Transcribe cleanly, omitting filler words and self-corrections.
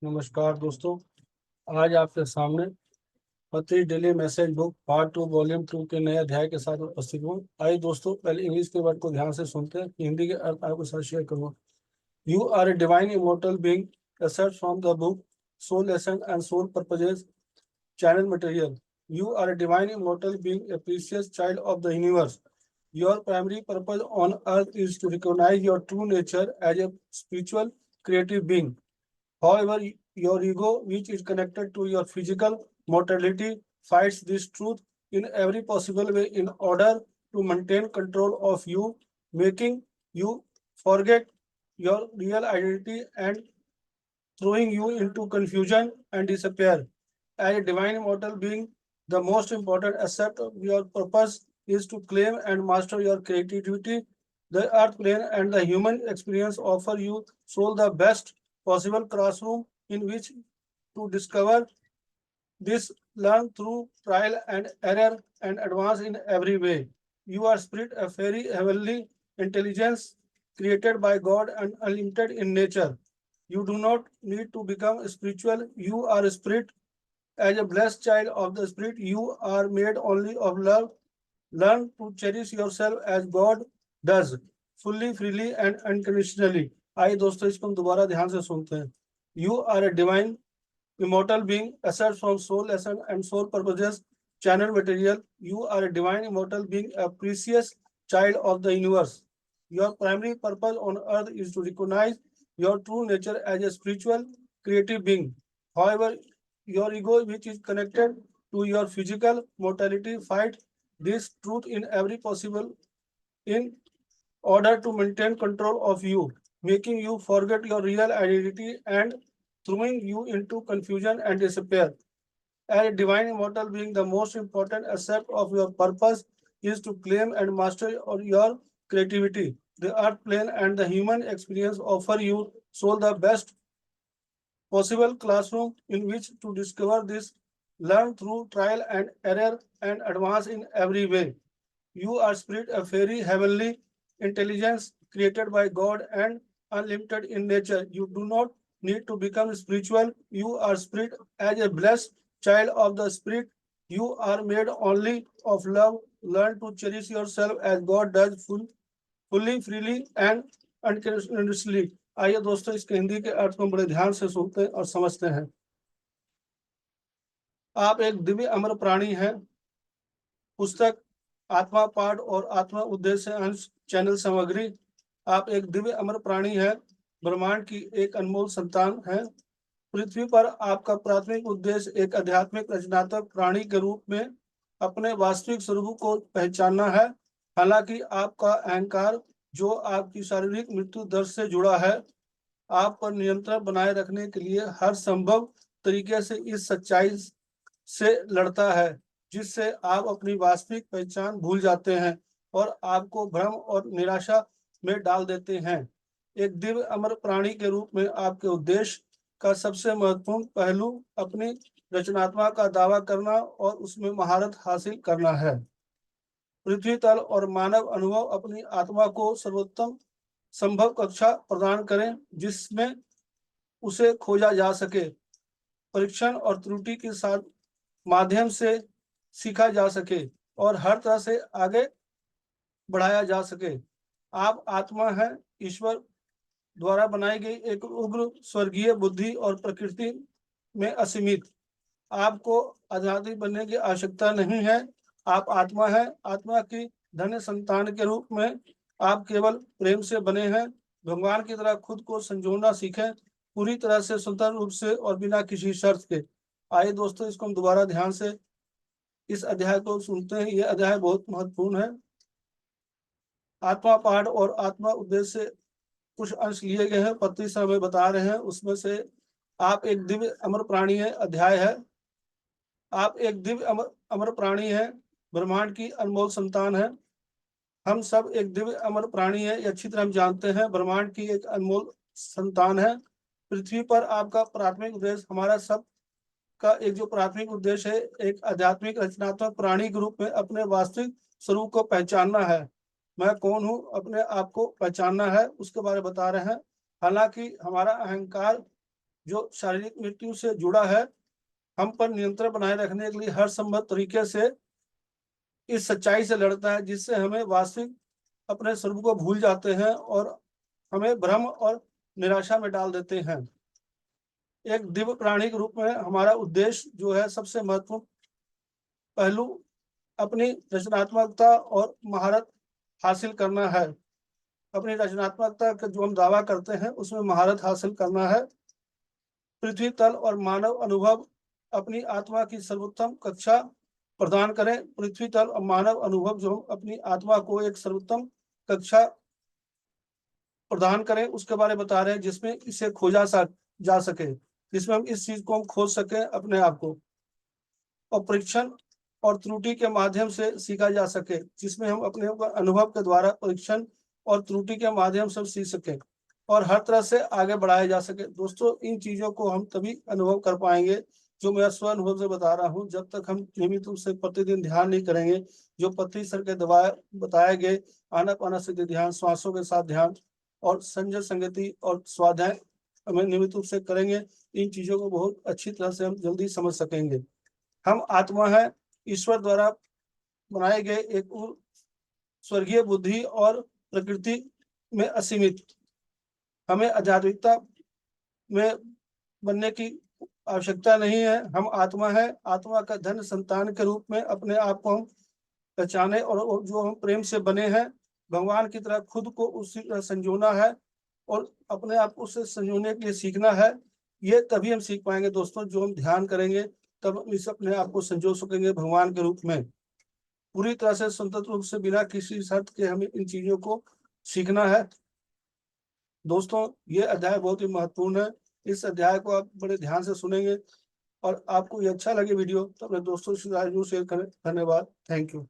नमस्कार दोस्तों। आज आपके सामने पत्री daily message book part 2 volume 2 के नए अध्याय के साथ उपस्थित हूँ। आइए दोस्तों, पहले इंग्लिश के वर्ड को ध्यान से सुनते हैं कि हिंदी के अर्थ आपके साथ शेयर करूँगा। You are a divine immortal being excerpt from the book Soul Lesson and Soul Purposes Channel Material. You are a divine immortal being, a precious child of the universe. Your primary purpose on earth is to recognize your true nature as a spiritual creative being. However, your ego, which is connected to your physical mortality, fights this truth in every possible way in order to maintain control of you, making you forget your real identity and throwing you into confusion and despair. As a divine immortal being, the most important aspect of your purpose is to claim and master your creativity. The earth plane and the human experience offer you soul the best possible classroom in which to discover this, learn through trial and error and advance in every way. You are spirit, a very heavenly intelligence created by God and unlimited in nature. You do not need to become spiritual. You are a spirit. As a blessed child of the spirit, you are made only of love. Learn to cherish yourself as God does, fully, freely and unconditionally. आइए दोस्तों, इसको हम दोबारा ध्यान से सुनते हैं। You are a divine immortal being, asserts from soul lesson and soul purposes channel material. You are a divine immortal being, a precious child of the universe. Your primary purpose on earth is to recognize your true nature as a spiritual, creative being. However, your ego, which is connected to your physical mortality, fight this truth in every possible in order to maintain control of you, making you forget your real identity and throwing you into confusion and despair. As a divine immortal being, the most important aspect of your purpose is to claim and master your creativity. The earth plane and the human experience offer you soul the best possible classroom in which to discover this, learn through trial and error, and advance in every way. You are spirit, a very heavenly intelligence created by God and unlimited in nature. You do not need to become spiritual. You are spirit as a blessed child of the spirit. You are made only of love. Learn to cherish yourself as God does, fully, freely and unconditionally. आइए दोस्तों, इसके हिंदी के अर्थ को बड़े ध्यान से सुनते और समझते हैं। आप एक दिव्य अमर प्राणी हैं। पुस्तक आत्मा पाठ और आत्मा उद्देश्य अंश चैनल सामग्री। आप एक दिव्य अमर प्राणी है, ब्रह्मांड की एक अनमोल संतान है। पृथ्वी पर आपका प्राथमिक उद्देश्य एक आध्यात्मिक रचनात्मक प्राणी के रूप में अपने वास्तविक स्वरूप को पहचानना है। हालांकि आपका अहंकार, जो आपकी शारीरिक मृत्यु दर से जुड़ा है, आप पर नियंत्रण बनाए रखने के लिए हर संभव तरीके से इस सच्चाई से लड़ता है, जिससे आप अपनी वास्तविक पहचान भूल जाते हैं और आपको भ्रम और निराशा में डाल देते हैं। एक दिव्य अमर प्राणी के रूप में आपके उद्देश्य का सबसे महत्वपूर्ण पहलू अपनी रचनात्मकता का दावा करना और उसमें महारत हासिल करना है। पृथ्वी तल और मानव अनुभव अपनी आत्मा को सर्वोत्तम संभव कक्षा प्रदान करें जिसमें उसे खोजा जा सके, परीक्षण और त्रुटि के साथ माध्यम से सीखा जा सके और हर तरह से आगे बढ़ाया जा सके। आप आत्मा है, ईश्वर द्वारा बनाई गई एक उग्र स्वर्गीय बुद्धि और प्रकृति में असीमित। आपको आध्यात्मिक बनने की आवश्यकता नहीं है। आप आत्मा है, आत्मा की धन्य संतान के रूप में आप केवल प्रेम से बने हैं। भगवान की तरह खुद को संजोना सीखें, पूरी तरह से स्वतंत्र रूप से और बिना किसी शर्त के। आइए दोस्तों, इसको हम दोबारा ध्यान से इस अध्याय को सुनते हैं। यह अध्याय बहुत महत्वपूर्ण है। आत्मा पाठ और आत्मा उद्देश्य से कुछ अंश लिए गए हैं, पत्री से हमें बता रहे हैं। उसमें से आप एक दिव्य अमर प्राणी है अध्याय है। आप एक दिव्य अमर प्राणी है, ब्रह्मांड की अनमोल संतान है। हम सब एक दिव्य अमर प्राणी है, अच्छी तरह हम जानते हैं। ब्रह्मांड की एक अनमोल संतान है। पृथ्वी पर आपका प्राथमिक उद्देश्य, हमारा सब का एक जो प्राथमिक उद्देश्य है, एक आध्यात्मिक रचनात्मक प्राणी के रूप में अपने वास्तविक स्वरूप को पहचानना है। मैं कौन हूँ, अपने आप को पहचानना है, उसके बारे में बता रहे हैं। हालांकि हमारा अहंकार, जो शारीरिक मृत्यु से जुड़ा है, हम पर नियंत्रण बनाए रखने के लिए हर संभव तरीके से इस सच्चाई से लड़ता है, जिससे हमें वास्तविक अपने स्वरूप को भूल जाते हैं और हमें भ्रम और निराशा में डाल देते हैं। एक दिव्य प्राणी के रूप में हमारा उद्देश्य जो है, सबसे महत्वपूर्ण पहलू अपनी रचनात्मकता और महारत हासिल करना है। अपनी रचनात्मकता का जो हम दावा करते हैं उसमें महारत हासिल करना है। पृथ्वी तल और मानव अनुभव अपनी आत्मा की सर्वोत्तम कक्षा प्रदान करें। पृथ्वी तल और मानव अनुभव जो अपनी आत्मा को एक सर्वोत्तम कक्षा प्रदान करें, उसके बारे में बता रहे हैं, जिसमें इसे खोजा जा सके, जिसमें हम इस चीज को हम खोज सके अपने आप को, और परीक्षण और त्रुटि के माध्यम से सीखा जा सके, जिसमें हम अपने अनुभव के द्वारा परीक्षण और त्रुटि के माध्यम से सीख सके और हर तरह से आगे बढ़ाया जा सके। दोस्तों, इन चीजों को हम तभी अनुभव कर पाएंगे, जो मैं स्व अनुभव से बता रहा हूँ, जब तक हम नियमित रूप से प्रतिदिन ध्यान नहीं करेंगे। जो पतंजलि सर के दवाए बताए गए आनापानसति ध्यान, श्वासों के साथ ध्यान और संजय संगति और स्वाध्याय हमें नियमित रूप से करेंगे, इन चीजों को बहुत अच्छी तरह से हम जल्दी समझ सकेंगे। हम आत्मा है, ईश्वर द्वारा बनाए गए एक स्वर्गीय बुद्धि और प्रकृति में असीमित। हमें आध्यात्मिकता में बनने की आवश्यकता नहीं है। हम आत्मा है, आत्मा का धन संतान के रूप में अपने आप को हम पहचाने और जो हम प्रेम से बने हैं, भगवान की तरह खुद को उसी तरह संजोना है और अपने आप को उससे संजोने के लिए सीखना है। ये तभी हम सीख पाएंगे दोस्तों, जो हम ध्यान करेंगे तब हम इस अपने आप को संजो सकेंगे भगवान के रूप में। पूरी तरह से स्वतंत्र रूप से बिना किसी शर्त के हमें इन चीजों को सीखना है। दोस्तों, ये अध्याय बहुत ही महत्वपूर्ण है। इस अध्याय को आप बड़े ध्यान से सुनेंगे और आपको ये अच्छा लगे वीडियो तो अपने दोस्तों से जरूर शेयर करें। धन्यवाद। Thank you.